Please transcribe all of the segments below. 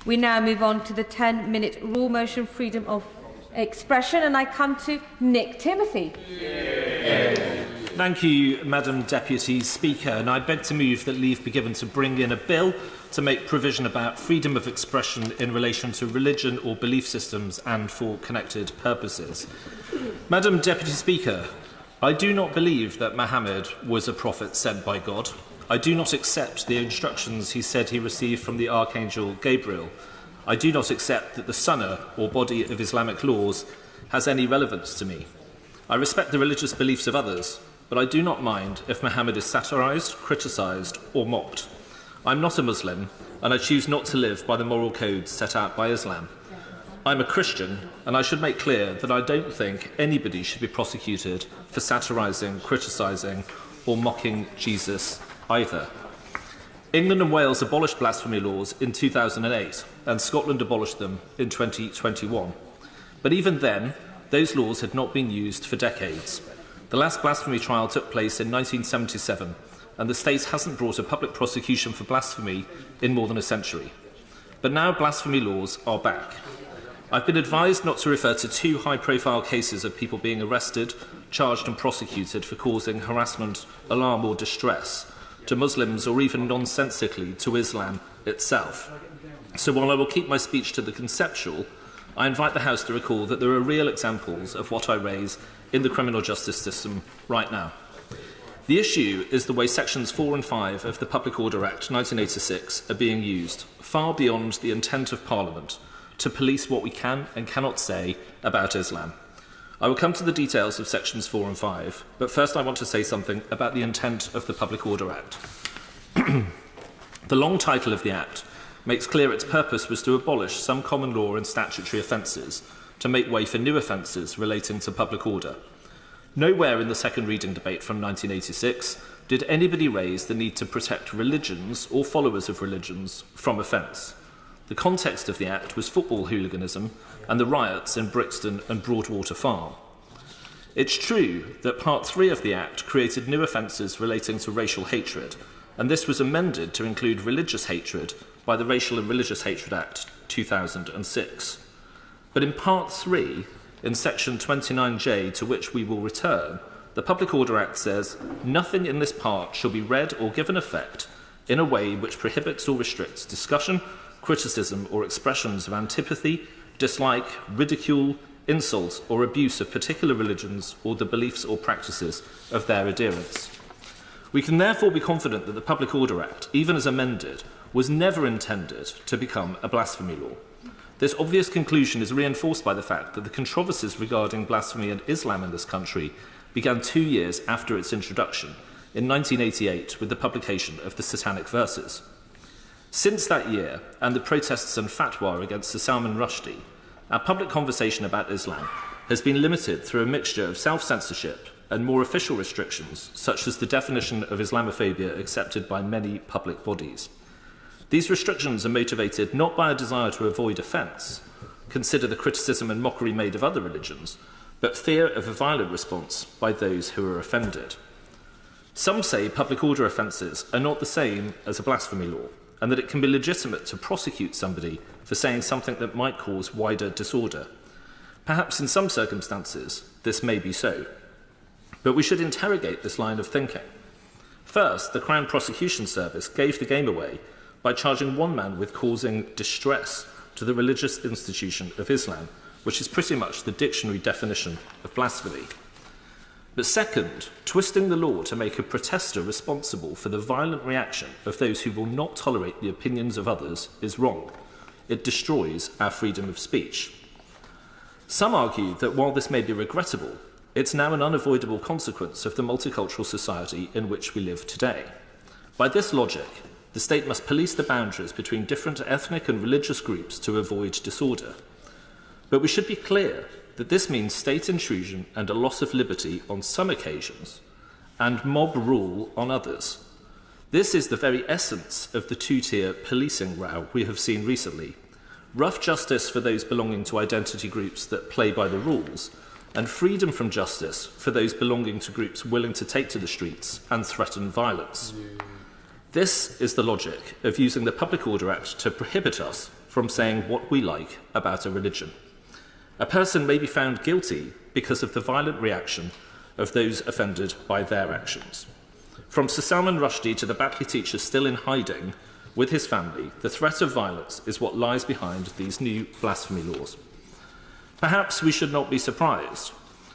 We now move on to the 10-minute rule motion, freedom of expression, and I come to Nick Timothy. Thank you, Madam Deputy Speaker, and I beg to move that leave be given to bring in a bill to make provision about freedom of expression in relation to religion or belief systems and for connected purposes. Madam Deputy Speaker, I do not believe that Muhammad was a prophet sent by God. I do not accept the instructions he said he received from the Archangel Gabriel. I do not accept that the sunnah, or body of Islamic laws, has any relevance to me. I respect the religious beliefs of others, but I do not mind if Muhammad is satirised, criticised or mocked. I'm not a Muslim, and I choose not to live by the moral codes set out by Islam. I'm a Christian, and I should make clear that I don't think anybody should be prosecuted for satirising, criticising or mocking Jesus either. England and Wales abolished blasphemy laws in 2008, and Scotland abolished them in 2021. But even then, those laws had not been used for decades. The last blasphemy trial took place in 1977, and the state hasn't brought a public prosecution for blasphemy in more than a century. But now blasphemy laws are back. I've been advised not to refer to two high-profile cases of people being arrested, charged and prosecuted for causing harassment, alarm or distress to Muslims or even nonsensically to Islam itself. So while I will keep my speech to the conceptual, I invite the House to recall that there are real examples of what I raise in the criminal justice system right now. The issue is the way Sections 4 and 5 of the Public Order Act 1986 are being used, far beyond the intent of Parliament, to police what we can and cannot say about Islam. I will come to the details of Sections 4 and 5, but first I want to say something about the intent of the Public Order Act. The long title of the Act makes clear its purpose was to abolish some common law and statutory offences to make way for new offences relating to public order. Nowhere in the second reading debate from 1986 did anybody raise the need to protect religions or followers of religions from offence. The context of the Act was football hooliganism and the riots in Brixton and Broadwater Farm. It's true that Part 3 of the Act created new offences relating to racial hatred, and this was amended to include religious hatred by the Racial and Religious Hatred Act 2006. But in Part 3, in Section 29J, to which we will return, the Public Order Act says, "Nothing in this part shall be read or given effect in a way which prohibits or restricts discussion, criticism or expressions of antipathy, dislike, ridicule, insult or abuse of particular religions or the beliefs or practices of their adherents." We can therefore be confident that the Public Order Act, even as amended, was never intended to become a blasphemy law. This obvious conclusion is reinforced by the fact that the controversies regarding blasphemy and Islam in this country began 2 years after its introduction, in 1988, with the publication of the Satanic Verses. Since that year, and the protests and fatwa against Sir Salman Rushdie, our public conversation about Islam has been limited through a mixture of self-censorship and more official restrictions, such as the definition of Islamophobia accepted by many public bodies. These restrictions are motivated not by a desire to avoid offence, consider the criticism and mockery made of other religions, but fear of a violent response by those who are offended. Some say public order offences are not the same as a blasphemy law, and that it can be legitimate to prosecute somebody for saying something that might cause wider disorder. Perhaps in some circumstances this may be so, but we should interrogate this line of thinking. First, the Crown Prosecution Service gave the game away by charging one man with causing distress to the religious institution of Islam, which is pretty much the dictionary definition of blasphemy. But second, twisting the law to make a protester responsible for the violent reaction of those who will not tolerate the opinions of others is wrong. It destroys our freedom of speech. Some argue that while this may be regrettable, it's now an unavoidable consequence of the multicultural society in which we live today. By this logic, the state must police the boundaries between different ethnic and religious groups to avoid disorder. But we should be clear that this means state intrusion and a loss of liberty on some occasions, and mob rule on others. This is the very essence of the two-tier policing row we have seen recently. Rough justice for those belonging to identity groups that play by the rules, and freedom from justice for those belonging to groups willing to take to the streets and threaten violence. This is the logic of using the Public Order Act to prohibit us from saying what we like about a religion. A person may be found guilty because of the violent reaction of those offended by their actions. From Sir Salman Rushdie to the Batley teacher still in hiding with his family, the threat of violence is what lies behind these new blasphemy laws. Perhaps we should not be surprised.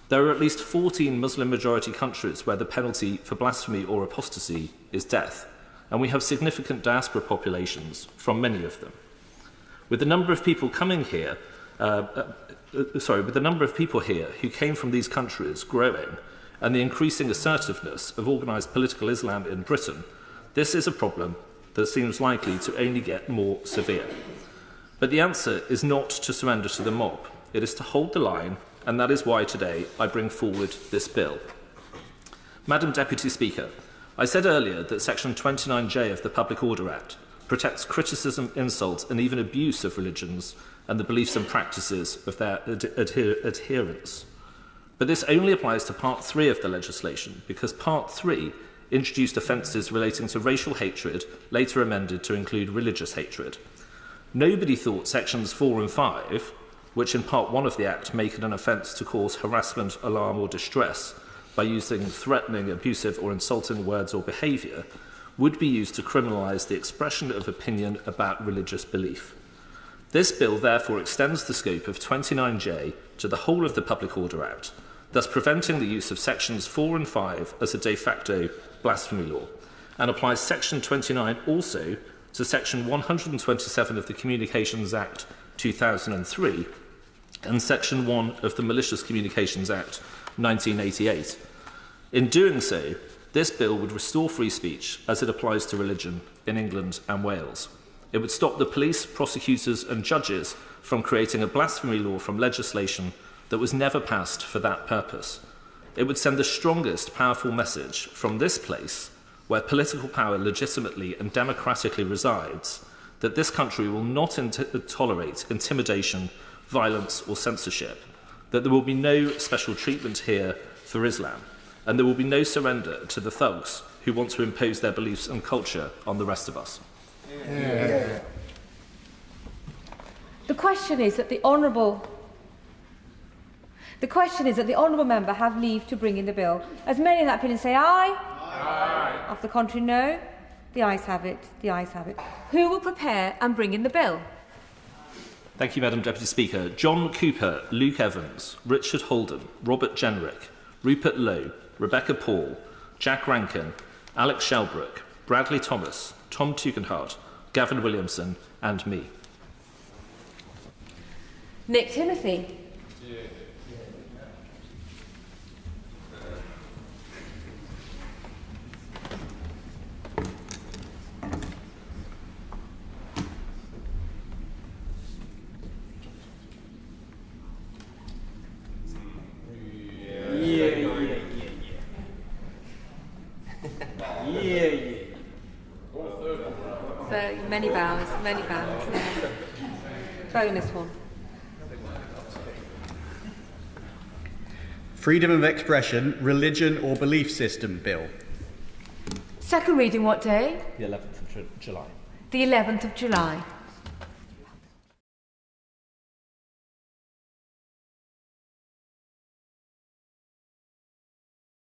There are at least 14 Muslim-majority countries where the penalty for blasphemy or apostasy is death, and we have significant diaspora populations from many of them. With the number of people here who came from these countries growing, and the increasing assertiveness of organised political Islam in Britain, this is a problem that seems likely to only get more severe. But the answer is not to surrender to the mob. It is to hold the line, and that is why today I bring forward this bill. Madam Deputy Speaker, I said earlier that Section 29J of the Public Order Act protects criticism, insult, and even abuse of religions and the beliefs and practices of their adherents. But this only applies to Part 3 of the legislation, because Part 3 introduced offences relating to racial hatred, later amended to include religious hatred. Nobody thought Sections 4 and 5, which in Part 1 of the Act make it an offence to cause harassment, alarm or distress by using threatening, abusive or insulting words or behaviour, would be used to criminalise the expression of opinion about religious belief. This bill therefore extends the scope of 29J to the whole of the Public Order Act, thus preventing the use of Sections 4 and 5 as a de facto blasphemy law, and applies Section 29 also to Section 127 of the Communications Act 2003 and Section 1 of the Malicious Communications Act 1988. In doing so, this bill would restore free speech as it applies to religion in England and Wales. It would stop the police, prosecutors and judges from creating a blasphemy law from legislation that was never passed for that purpose. It would send the strongest powerful message from this place, where political power legitimately and democratically resides, that this country will not tolerate intimidation, violence or censorship, that there will be no special treatment here for Islam, and there will be no surrender to the thugs who want to impose their beliefs and culture on the rest of us. Yeah. The question is that the honourable member have leave to bring in the bill. As many in that opinion say aye. Aye. Of the contrary, no. The ayes have it. The ayes have it. Who will prepare and bring in the bill? Thank you, Madam Deputy Speaker. John Cooper, Luke Evans, Richard Holden, Robert Jenrick, Rupert Lowe, Rebecca Paul, Jack Rankin, Alex Shelbrook, Bradley Thomas, Tom Tugendhat, Gavin Williamson and me. Nick Timothy. So many bows, many bows. Bonus one. Freedom of Expression, Religion or Belief System Bill. Second reading what day? The 11th of July. The 11th of July.